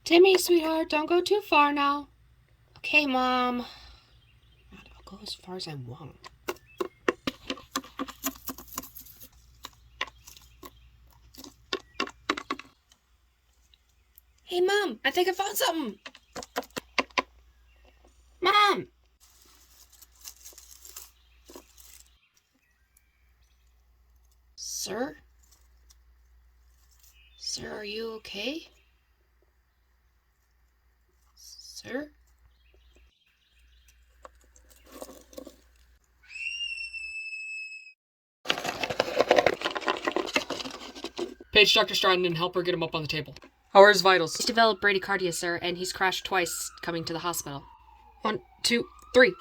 Timmy, sweetheart, don't go too far now. Okay, Mom. I'll go as far as I want. Hey, Mom, I think I found something. Mom! Sir? Sir, are you okay? Sir? Page Dr. Stratton and help her get him up on the table. How are his vitals? He's developed bradycardia, sir, and he's crashed twice coming to the hospital. 1, 2, 3.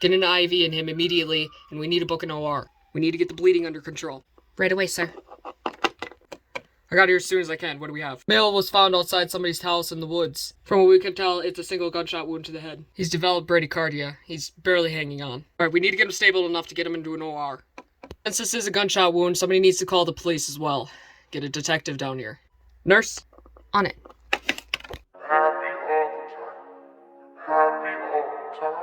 Get an IV in him immediately, and we need to book an OR. We need to get the bleeding under control. Right away, sir. I got here as soon as I can. What do we have? Mail was found outside somebody's house in the woods. From what we can tell, it's a single gunshot wound to the head. He's developed bradycardia. He's barely hanging on. Alright, we need to get him stable enough to get him into an OR. Since this is a gunshot wound, somebody needs to call the police as well. Get a detective down here. Nurse? On it. Happy all the time.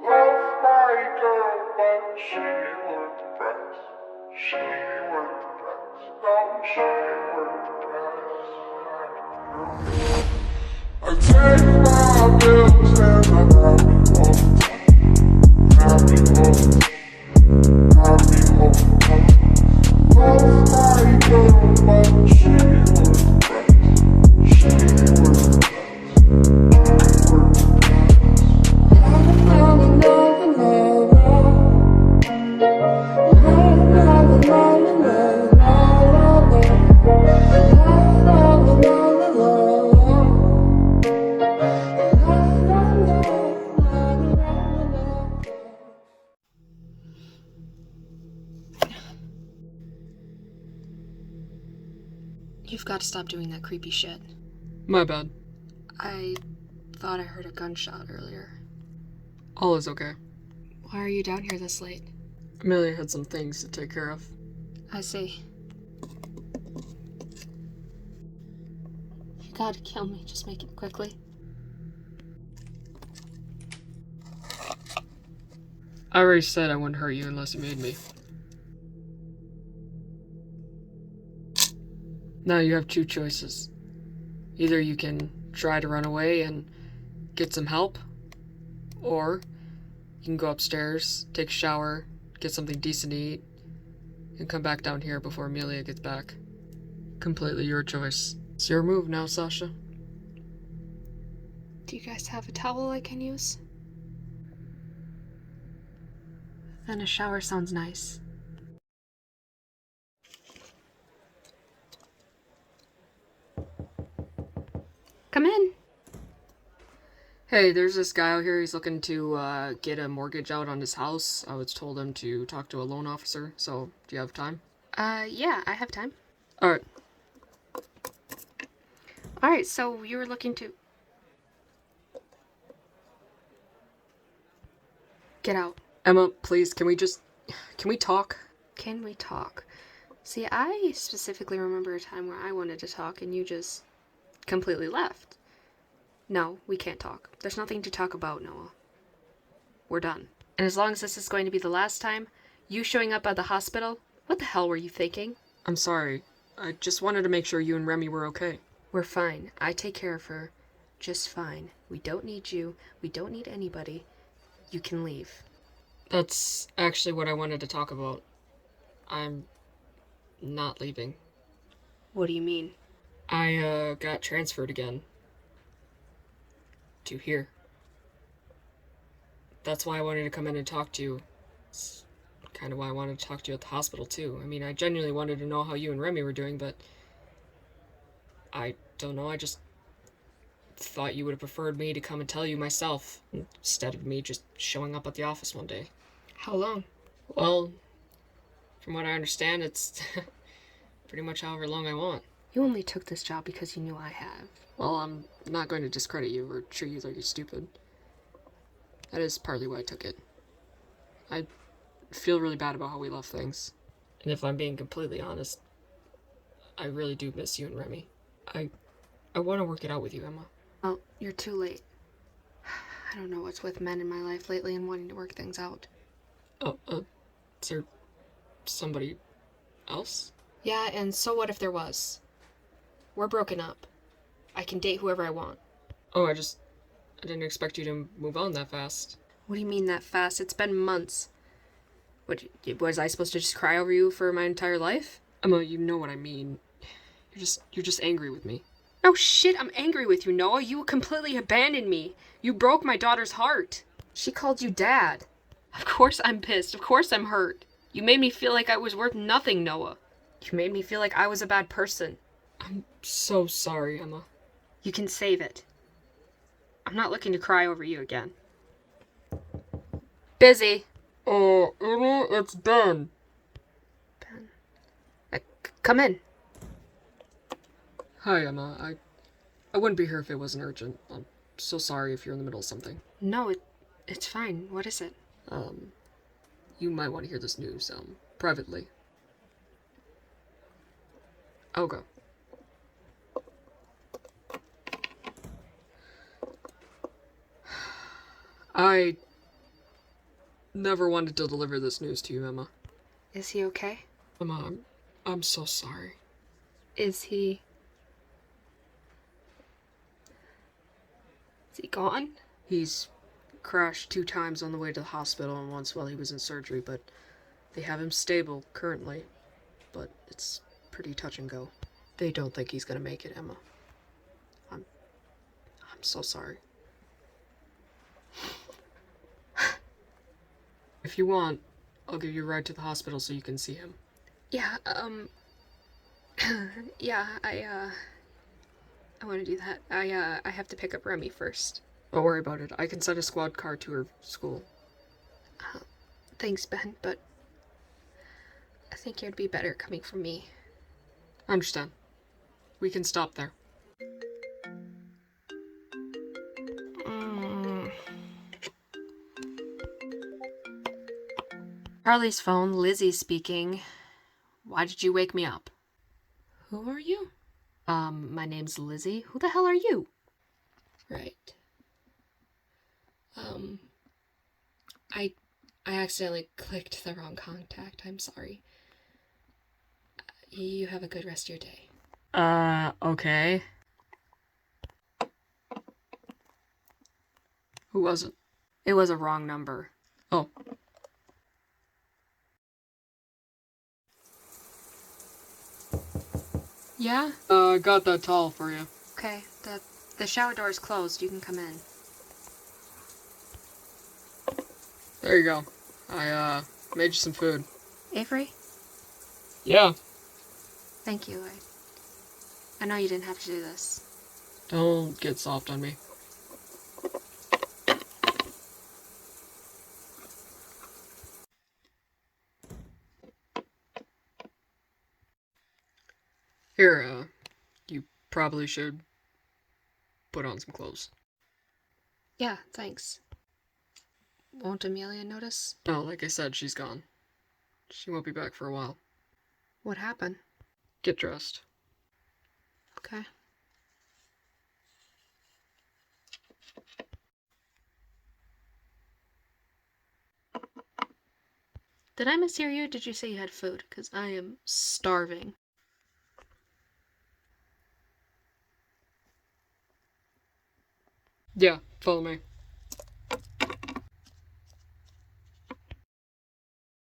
Love my girl, but she worth the price. She worth the price. No, she worth the price. I take my bills and I'm happy all the time. Happy all the time. Happy all the time. Love my girl, but she worth the price. She worth the price. You've got to stop doing that creepy shit. My bad. I thought I heard a gunshot earlier. All is okay. Why are you down here this late? Amelia had some things to take care of. I see. You gotta kill me. Just make it quickly. I already said I wouldn't hurt you unless you made me. Now you have two choices. Either you can try to run away and get some help, or you can go upstairs, take a shower, get something decent to eat, and come back down here before Amelia gets back. Completely your choice. It's your move now, Sasha. Do you guys have a towel I can use? Then a shower sounds nice. Come in. Hey, there's this guy out here. He's looking to get a mortgage out on his house. I was told him to talk to a loan officer, so do you have time? Yeah, I have time. Alright. Alright, so you were looking to... Get out. Emma, please, can we talk? Can we talk? See, I specifically remember a time where I wanted to talk and you just completely left. No, we can't talk. There's nothing to talk about, Noah. We're done. And as long as this is going to be the last time, you showing up at the hospital, what the hell were you thinking? I'm sorry. I just wanted to make sure you and Remy were okay. We're fine. I take care of her. Just fine. We don't need you. We don't need anybody. You can leave. That's actually what I wanted to talk about. I'm not leaving. What do you mean? I got transferred again. To here. That's why I wanted to come in and talk to you. It's kind of why I wanted to talk to you at the hospital, too. I mean, I genuinely wanted to know how you and Remy were doing, but I don't know, I just thought you would have preferred me to come and tell you myself, instead of me just showing up at the office one day. How long? Well, from what I understand, it's pretty much however long I want. You only took this job because you knew I have. Well, I'm not going to discredit you or treat you like you're stupid. That is partly why I took it. I feel really bad about how we left things. And if I'm being completely honest, I really do miss you and Remy. I I want to work it out with you, Emma. Well, you're too late. I don't know what's with men in my life lately and wanting to work things out. Is there somebody else? Yeah, and so what if there was? We're broken up. I can date whoever I want. Oh, I didn't expect you to move on that fast. What do you mean that fast? It's been months. What, was I supposed to just cry over you for my entire life? Emma, you know what I mean. You're just angry with me. No shit, I'm angry with you, Noah. You completely abandoned me. You broke my daughter's heart. She called you dad. Of course I'm pissed. Of course I'm hurt. You made me feel like I was worth nothing, Noah. You made me feel like I was a bad person. I'm so sorry, Emma. You can save it. I'm not looking to cry over you again. Busy. Oh, Emma, it's Ben. Come in. Hi, Emma. I wouldn't be here if it wasn't urgent. I'm so sorry if you're in the middle of something. No, it's fine. What is it? You might want to hear this news, privately. I'll go. I never wanted to deliver this news to you, Emma. Is he okay? Emma, I'm so sorry. Is he gone? He's crashed 2 times on the way to the hospital and once while he was in surgery, but they have him stable currently. But it's pretty touch and go. They don't think he's gonna make it, Emma. I'm so sorry. If you want, I'll give you a ride to the hospital so you can see him. Yeah, yeah, I want to do that. I have to pick up Remy first. Don't worry about it. I can send a squad car to her school. Thanks, Ben, but I think it'd be better coming from me. I understand. We can stop there. Charlie's phone, Lizzie speaking. Why did you wake me up? Who are you? My name's Lizzie. Who the hell are you? Right. I accidentally clicked the wrong contact. I'm sorry. You have a good rest of your day. Okay. Who was it? It was a wrong number. Oh. Yeah? Got that towel for you. Okay, the shower door is closed. You can come in. There you go. I, made you some food. Avery? Yeah. Thank you. I know you didn't have to do this. Don't get soft on me. Here, you probably should put on some clothes. Yeah, thanks. Won't Amelia notice? No, like I said, she's gone. She won't be back for a while. What happened? Get dressed. Okay. Did I mishear you? Did you say you had food? Because I am starving. Yeah, follow me.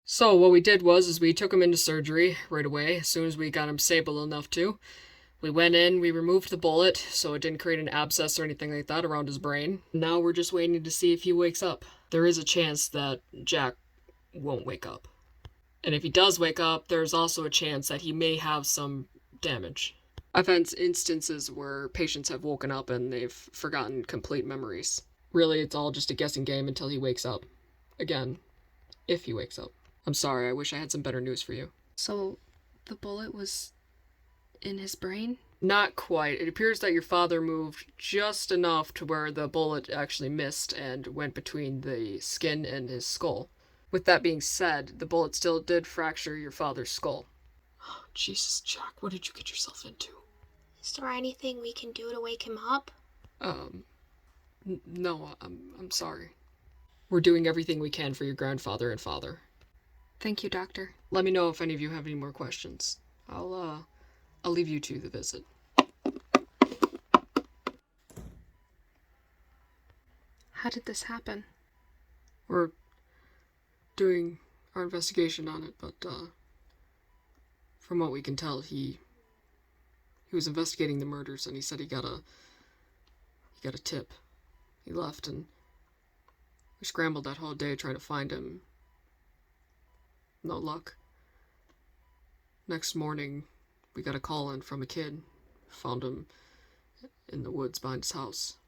So what we did was we took him into surgery right away, as soon as we got him stable enough to. We went in, we removed the bullet, so it didn't create an abscess or anything like that around his brain. Now we're just waiting to see if he wakes up. There is a chance that Jack won't wake up. And if he does wake up, there's also a chance that he may have some damage. I've had instances where patients have woken up and they've forgotten complete memories. Really, it's all just a guessing game until he wakes up. Again, if he wakes up. I'm sorry, I wish I had some better news for you. So, the bullet was in his brain? Not quite. It appears that your father moved just enough to where the bullet actually missed and went between the skin and his skull. With that being said, the bullet still did fracture your father's skull. Oh, Jesus, Jack, what did you get yourself into? Is there anything we can do to wake him up? No, I'm sorry. We're doing everything we can for your grandfather and father. Thank you, Doctor. Let me know if any of you have any more questions. I'll leave you to the visit. How did this happen? We're doing our investigation on it, but, from what we can tell, he was investigating the murders, and he said he got a tip. He left, and we scrambled that whole day trying to find him. No luck. Next morning, we got a call in from a kid. Found him in the woods behind his house.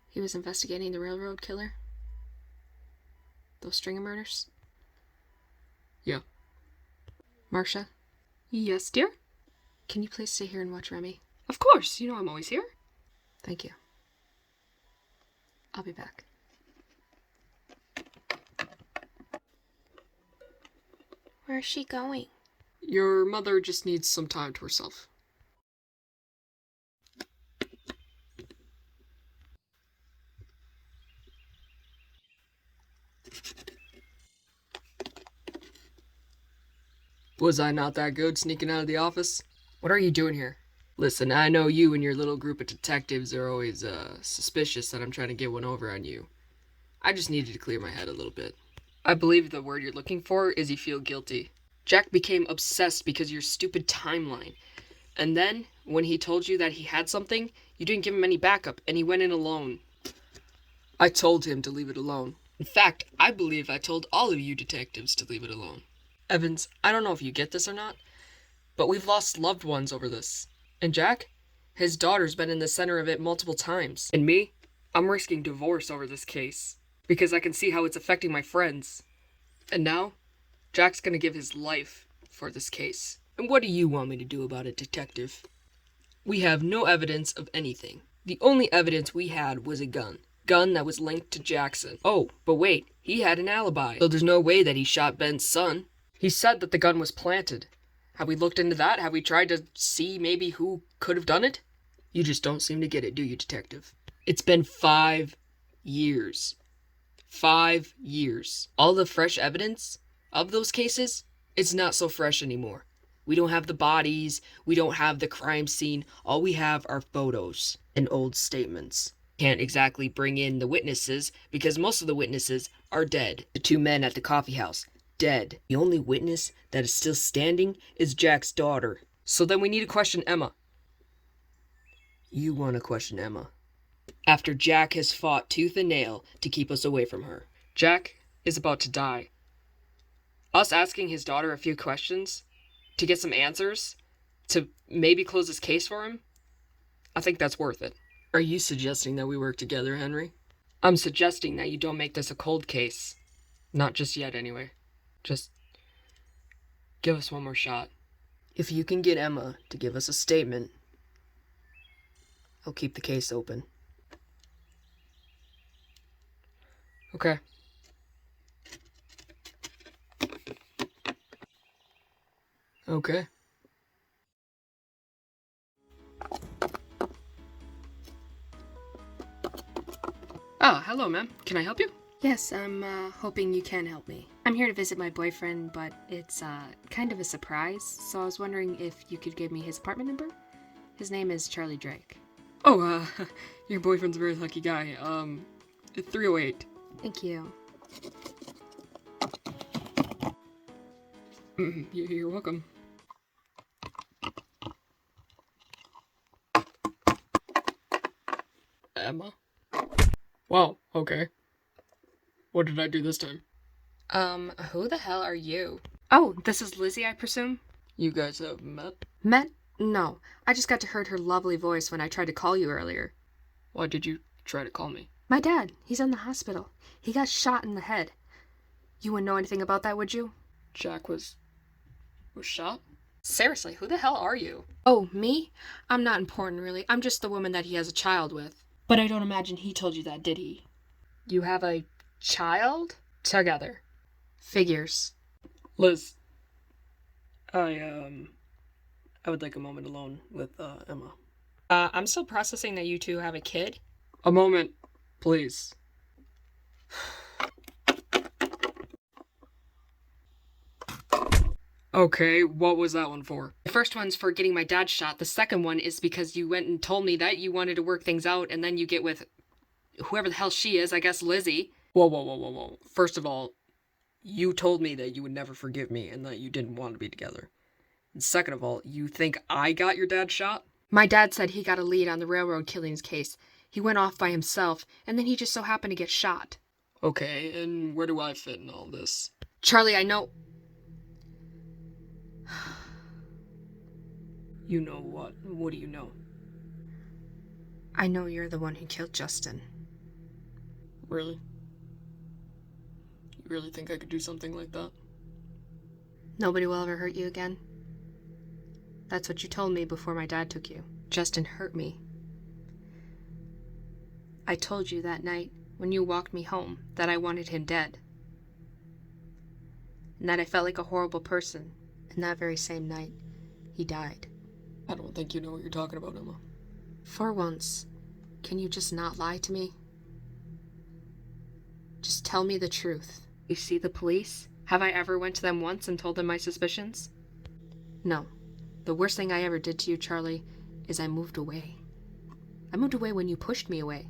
He was investigating the railroad killer? Those string of murders? Yeah. Marcia, Yes, dear? can you please stay here and watch Remy? Of course. You know I'm always here. Thank you. I'll be back. Where's she going? Your mother just needs some time to herself. Was I not that good sneaking out of the office? What are you doing here? Listen, I know you and your little group of detectives are always, suspicious that I'm trying to get one over on you. I just needed to clear my head a little bit. I believe the word you're looking for is you feel guilty. Jack became obsessed because of your stupid timeline. And then, when he told you that he had something, you didn't give him any backup, and he went in alone. I told him to leave it alone. In fact, I believe I told all of you detectives to leave it alone. Evans, I don't know if you get this or not, but we've lost loved ones over this. And Jack? His daughter's been in the center of it multiple times. And me? I'm risking divorce over this case. Because I can see how it's affecting my friends. And now, Jack's gonna give his life for this case. And what do you want me to do about it, detective? We have no evidence of anything. The only evidence we had was a gun. Gun that was linked to Jackson. Oh, but wait, he had an alibi. So there's no way that he shot Ben's son. He said that the gun was planted. Have we looked into that? Have we tried to see maybe who could have done it? You just don't seem to get it, do you, detective? It's been 5 years. 5 years. All the fresh evidence of those cases, it's not so fresh anymore. We don't have the bodies, we don't have the crime scene, all we have are photos and old statements. Can't exactly bring in the witnesses because most of the witnesses are dead. The 2 men at the coffee house, dead. The only witness that is still standing is Jack's daughter. So then we need to question Emma. You want to question Emma. After Jack has fought tooth and nail to keep us away from her. Jack is about to die. Us asking his daughter a few questions to get some answers, to maybe close this case for him, I think that's worth it. Are you suggesting that we work together, Henry? I'm suggesting that you don't make this a cold case. Not just yet, anyway. Just give us one more shot. If you can get Emma to give us a statement, I'll keep the case open. Okay. Okay. Ah, hello, ma'am. Can I help you? Yes, I'm hoping you can help me. I'm here to visit my boyfriend, but it's kind of a surprise, so I was wondering if you could give me his apartment number? His name is Charlie Drake. Oh, your boyfriend's a very lucky guy. 308. Thank you. You're welcome. Emma? Wow, okay. What did I do this time? Who the hell are you? Oh, this is Lizzie, I presume? You guys have met? Met? No. I just got to hear her lovely voice when I tried to call you earlier. Why did you try to call me? My dad, he's in the hospital. He got shot in the head. You wouldn't know anything about that, would you? Jack was shot? Seriously, who the hell are you? Oh, me? I'm not important, really. I'm just the woman that he has a child with. But I don't imagine he told you that, did he? You have a child? Together. Figures. Liz, I would like a moment alone with, Emma. I'm still processing that you two have a kid. A moment, please. Okay, what was that one for? The first one's for getting my dad shot. The second one is because you went and told me that you wanted to work things out, and then you get with whoever the hell she is, I guess Lizzie. Whoa. First of all, you told me that you would never forgive me and that you didn't want to be together. And second of all, you think I got your dad shot? My dad said he got a lead on the railroad killings case. He went off by himself, and then he just so happened to get shot. Okay, and where do I fit in all this? Charlie, I know... You know what? What do you know? I know you're the one who killed Justin. Really? You really think I could do something like that? Nobody will ever hurt you again? That's what you told me before my dad took you. Justin hurt me. I told you that night when you walked me home that I wanted him dead. And that I felt like a horrible person. And that very same night, he died. I don't think you know what you're talking about, Emma. For once, can you just not lie to me? Just tell me the truth. You see the police? Have I ever went to them once and told them my suspicions? No. The worst thing I ever did to you, Charlie, is I moved away. I moved away when you pushed me away.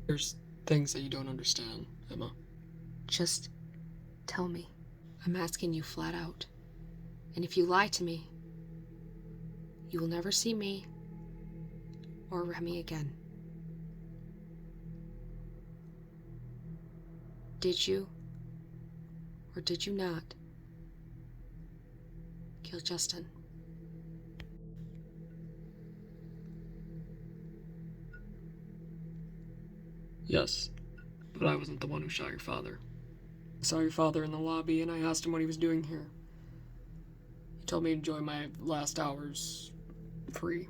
There's things that you don't understand, Emma. Just tell me. I'm asking you flat out. And if you lie to me, you will never see me or Remy again. Did you, or did you not, kill Justin? Yes, but I wasn't the one who shot your father. I saw your father in the lobby and I asked him what he was doing here. He told me to enjoy my last hours free.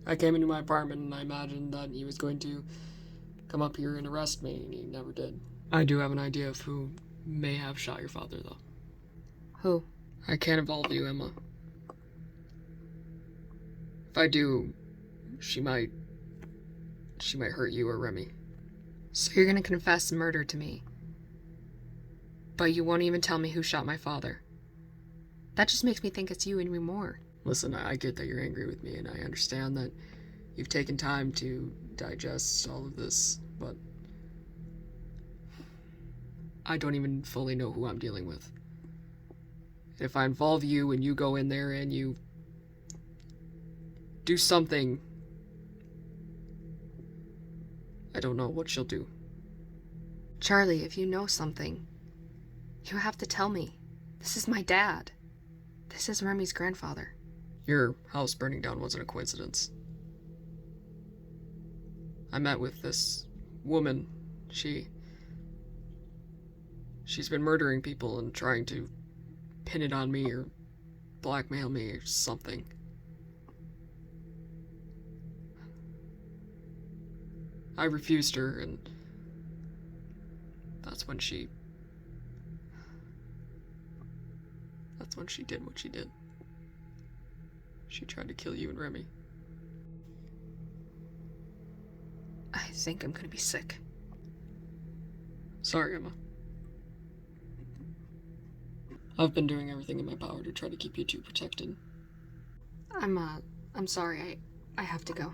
I came into my apartment and I imagined that he was going to come up here and arrest me, and he never did. I do have an idea of who may have shot your father, though. Who? I can't involve you, Emma. If I do, she might hurt you or Remy. So you're gonna confess murder to me, but you won't even tell me who shot my father. That just makes me think it's you even more. Listen, I get that you're angry with me, and I understand that you've taken time to digest all of this, but I don't even fully know who I'm dealing with. If I involve you and you go in there and you do something, I don't know what she'll do. Charlie, if you know something, you have to tell me. This is my dad. This is Remy's grandfather. Your house burning down wasn't a coincidence. I met with this woman. She's been murdering people and trying to pin it on me or blackmail me or something. I refused her, and that's when she did what she did. She tried to kill you and Remy. I think I'm gonna be sick. Sorry, Emma. I've been doing everything in my power to try to keep you two protected. I'm sorry. I have to go.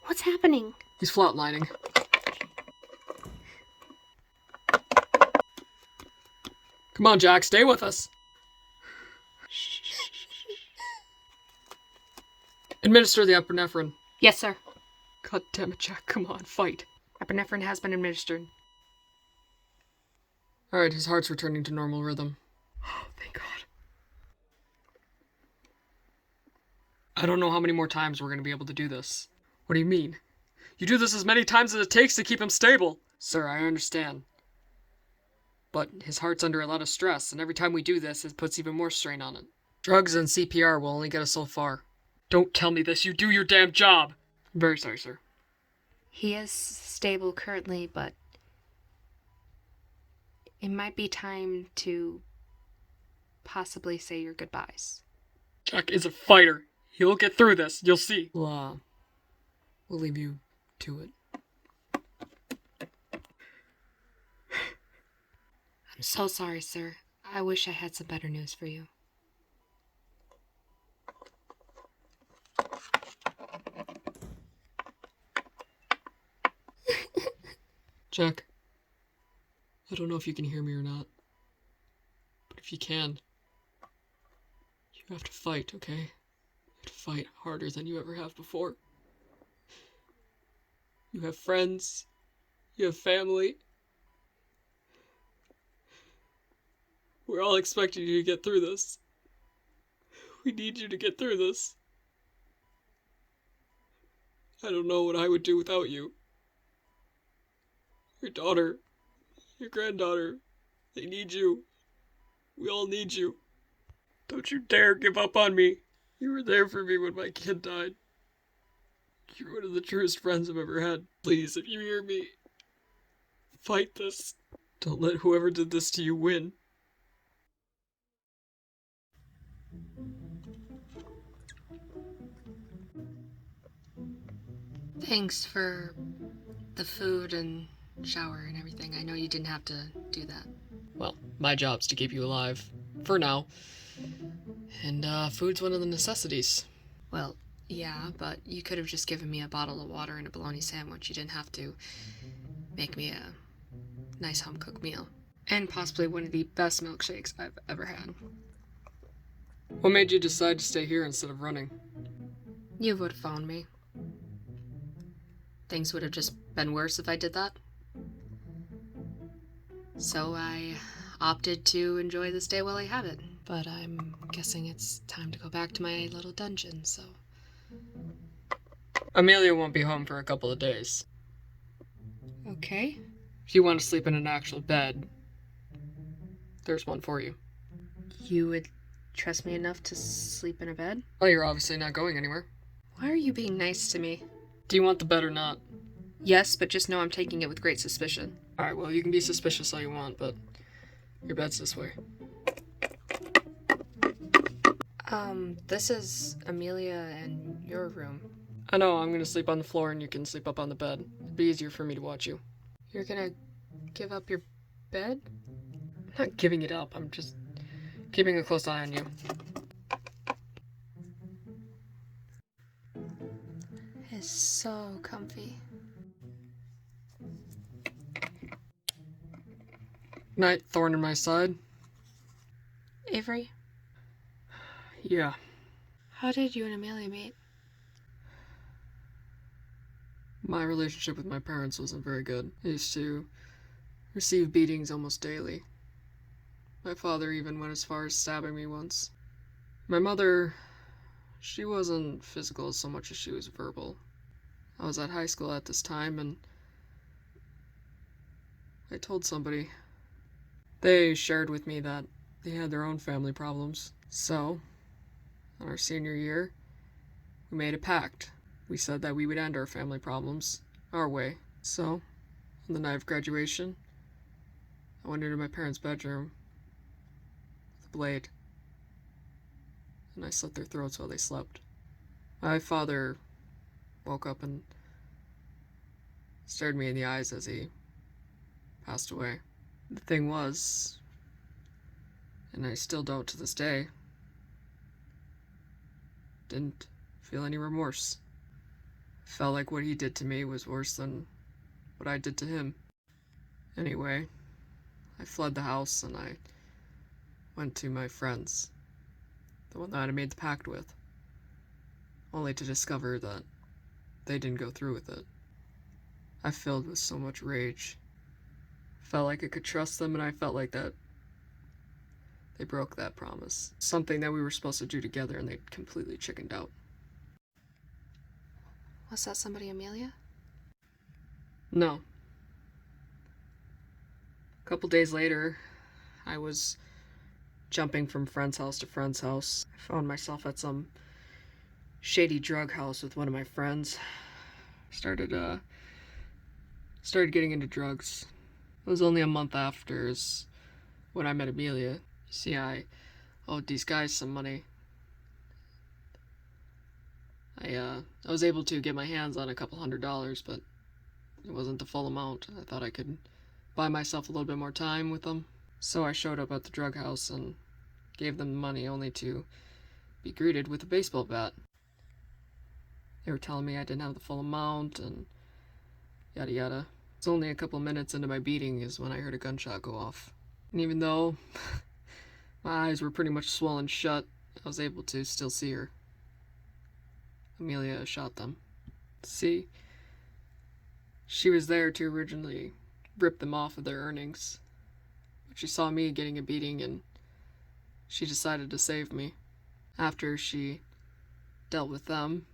What's happening? He's flatlining. Come on, Jack, stay with us. Administer the epinephrine. Yes, sir. God damn it, Jack, come on, fight. Epinephrine has been administered. Alright, his heart's returning to normal rhythm. Oh, thank God. I don't know how many more times we're gonna be able to do this. What do you mean? You do this as many times as it takes to keep him stable. Sir, I understand. But his heart's under a lot of stress, and every time we do this, it puts even more strain on it. Drugs and CPR will only get us so far. Don't tell me this, you do your damn job! I'm very sorry, sir. He is stable currently, but it might be time to possibly say your goodbyes. Jack is a fighter. He'll get through this. You'll see. We'll leave you to it. I'm so sorry, sir. I wish I had some better news for you. Jack, I don't know if you can hear me or not, but if you can, you have to fight, okay? You have to fight harder than you ever have before. You have friends, you have family. We're all expecting you to get through this. We need you to get through this. I don't know what I would do without you. Your daughter, your granddaughter, they need you. We all need you. Don't you dare give up on me. You were there for me when my kid died. You're one of the truest friends I've ever had. Please, if you hear me, fight this. Don't let whoever did this to you win. Thanks for the food and shower and everything. I know you didn't have to do that. Well, my job's to keep you alive. For now. And, food's one of the necessities. Well, yeah, but you could have just given me a bottle of water and a bologna sandwich. You didn't have to make me a nice home-cooked meal. And possibly one of the best milkshakes I've ever had. What made you decide to stay here instead of running? You would have found me. Things would have just been worse if I did that. So I opted to enjoy this day while I have it. But I'm guessing it's time to go back to my little dungeon, so... Amelia won't be home for a couple of days. Okay. If you want to sleep in an actual bed, there's one for you. You would trust me enough to sleep in a bed? Well, you're obviously not going anywhere. Why are you being nice to me? Do you want the bed or not? Yes, but just know I'm taking it with great suspicion. Alright, well, you can be suspicious all you want, but your bed's this way. This is Amelia and your room. I know, I'm gonna sleep on the floor and you can sleep up on the bed. It'd be easier for me to watch you. You're gonna give up your bed? I'm not giving it up, I'm just keeping a close eye on you. It's so comfy. Night, thorn in my side. Avery, Yeah. how did you and Amelia meet? My relationship with my parents wasn't very good. I used to receive beatings almost daily. My father even went as far as stabbing me once. My mother, she wasn't physical so much as she was verbal. I was at high school at this time and I told somebody. They shared with me that they had their own family problems. So, on our senior year, we made a pact. We said that we would end our family problems our way. So, on the night of graduation, I went into my parents' bedroom with a blade, and I slit their throats while they slept. My father woke up and stared me in the eyes as he passed away. The thing was, and I still don't to this day, didn't feel any remorse. Felt like what he did to me was worse than what I did to him. Anyway, I fled the house and I went to my friends, the one that I made the pact with, only to discover that they didn't go through with it. I filled with so much rage. Felt like I could trust them, and I felt like that they broke that promise. Something that we were supposed to do together, and they completely chickened out. Was that somebody, Amelia? No. A couple days later, I was jumping from friend's house to friend's house. I found myself at some shady drug house with one of my friends. Started Started getting into drugs. It was only a month after when I met Amelia. See, I owed these guys some money. I was able to get my hands on a couple $100, but it wasn't the full amount. I thought I could buy myself a little bit more time with them. So I showed up at the drug house and gave them the money, only to be greeted with a baseball bat. They were telling me I didn't have the full amount and yada yada. It's only a couple minutes into my beating is when I heard a gunshot go off. And even though my eyes were pretty much swollen shut, I was able to still see her. Amelia shot them. See, she was there to originally rip them off of their earnings. But she saw me getting a beating and she decided to save me. After she dealt with them,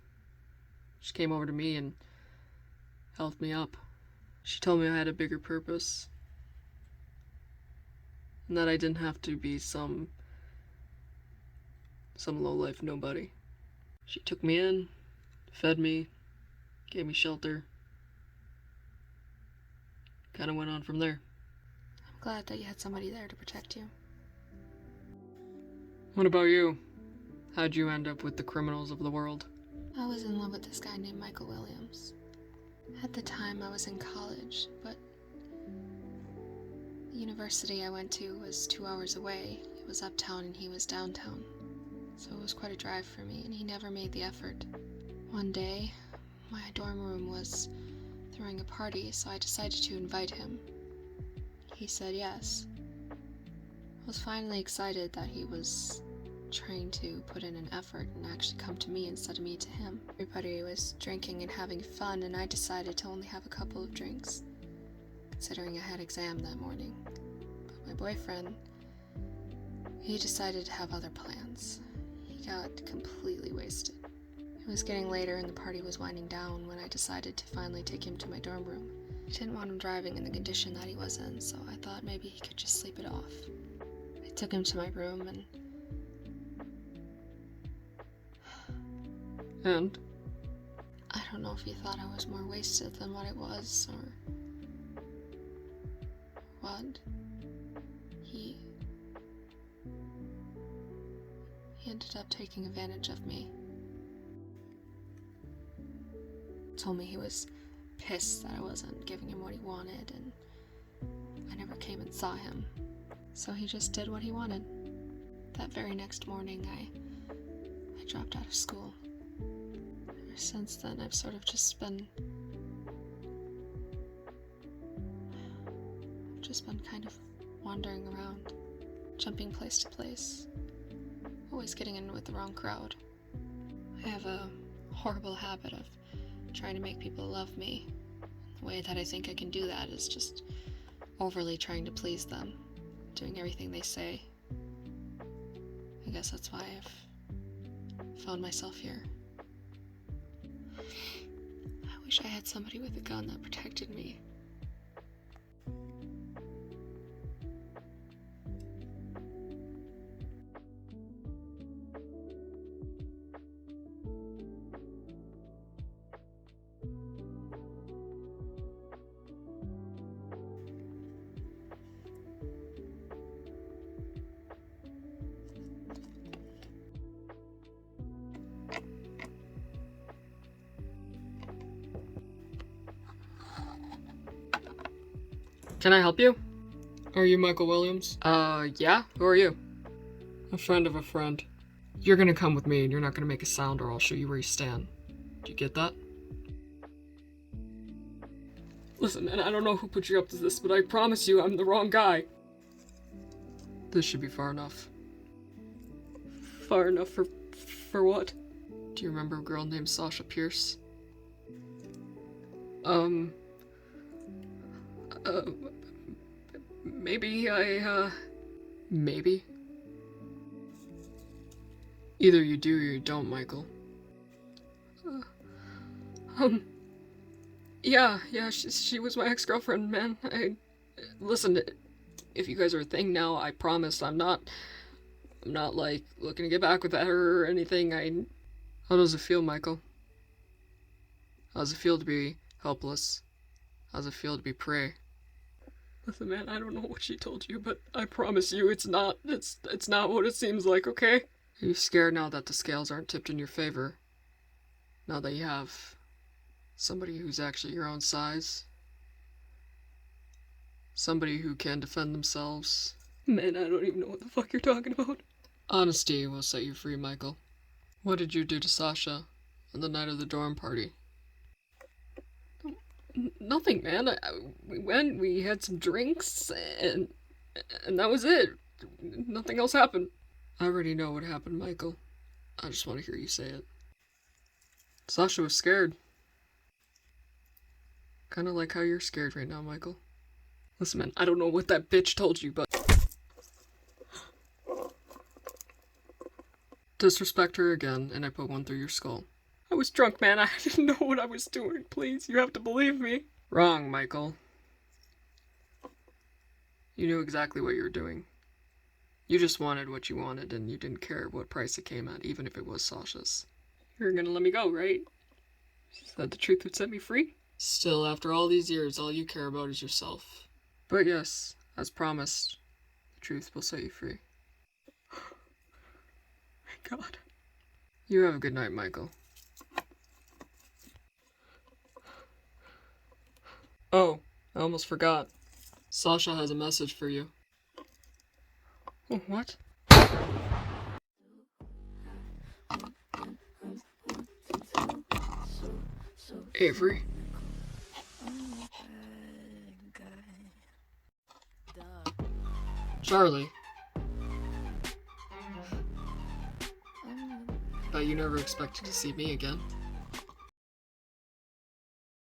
she came over to me and helped me up. She told me I had a bigger purpose. And that I didn't have to be some low-life nobody. She took me in, fed me, gave me shelter. Kind of went on from there. I'm glad that you had somebody there to protect you. What about you? How'd you end up with the criminals of the world? I was in love with this guy named Michael Williams. At the time, I was in college, but the university I went to was 2 hours away. It was uptown and he was downtown. So it was quite a drive for me, and he never made the effort. One day, my dorm room was throwing a party, so I decided to invite him. He said yes. I was finally excited that he was trying to put in an effort and actually come to me instead of me to him. Everybody was drinking and having fun, and I decided to only have a couple of drinks, considering I had exam that morning. But my boyfriend, he decided to have other plans. He got completely wasted. It was getting later and the party was winding down when I decided to finally take him to my dorm room. I didn't want him driving in the condition that he was in, so I thought maybe he could just sleep it off. I took him to my room and I don't know if he thought I was more wasted than what it was, or what. He ended up taking advantage of me. Told me he was pissed that I wasn't giving him what he wanted, and I never came and saw him. So he just did what he wanted. That very next morning, I dropped out of school. Ever since then, I've sort of just been kind of wandering around, jumping place to place, always getting in with the wrong crowd. I have a horrible habit of trying to make people love me. The way that I think I can do that is just overly trying to please them, doing everything they say. I guess that's why I've found myself here. I wish I had somebody with a gun that protected me. Can I help you? Are you Michael Williams? Yeah? Who are you? A friend of a friend. You're gonna come with me and you're not gonna make a sound or I'll show you where you stand. Do you get that? Listen, man, I don't know who put you up to this, but I promise you I'm the wrong guy. This should be far enough. Far enough for what? Do you remember a girl named Sasha Pierce? Maybe. Either you do or you don't, Michael. Yeah, she was my ex-girlfriend, man. Listen, if you guys are a thing now, I promise I'm not like looking to get back with her or anything. How does it feel, Michael? How does it feel to be helpless? How's it feel to be prey? Listen, man, I don't know what she told you, but I promise you it's not what it seems like, okay? Are you scared now that the scales aren't tipped in your favor? Now that you have somebody who's actually your own size? Somebody who can defend themselves? Man, I don't even know what the fuck you're talking about. Honesty will set you free, Michael. What did you do to Sasha on the night of the dorm party? Nothing, man. We went, we had some drinks, and that was it. Nothing else happened. I already know what happened, Michael. I just want to hear you say it. Sasha was scared. Kind of like how you're scared right now, Michael. Listen, man, I don't know what that bitch told you, but... Disrespect her again, and I put one through your skull. I was drunk, man. I didn't know what I was doing. Please, you have to believe me. Wrong, Michael. You knew exactly what you were doing. You just wanted what you wanted, and you didn't care what price it came at, even if it was Sasha's. You're gonna let me go, right? She said the truth would set me free? Still, after all these years, all you care about is yourself. But yes, as promised, the truth will set you free. My God. You have a good night, Michael. Oh, I almost forgot. Sasha has a message for you. Oh, what? Avery? Charlie? Bet you never expected to see me again.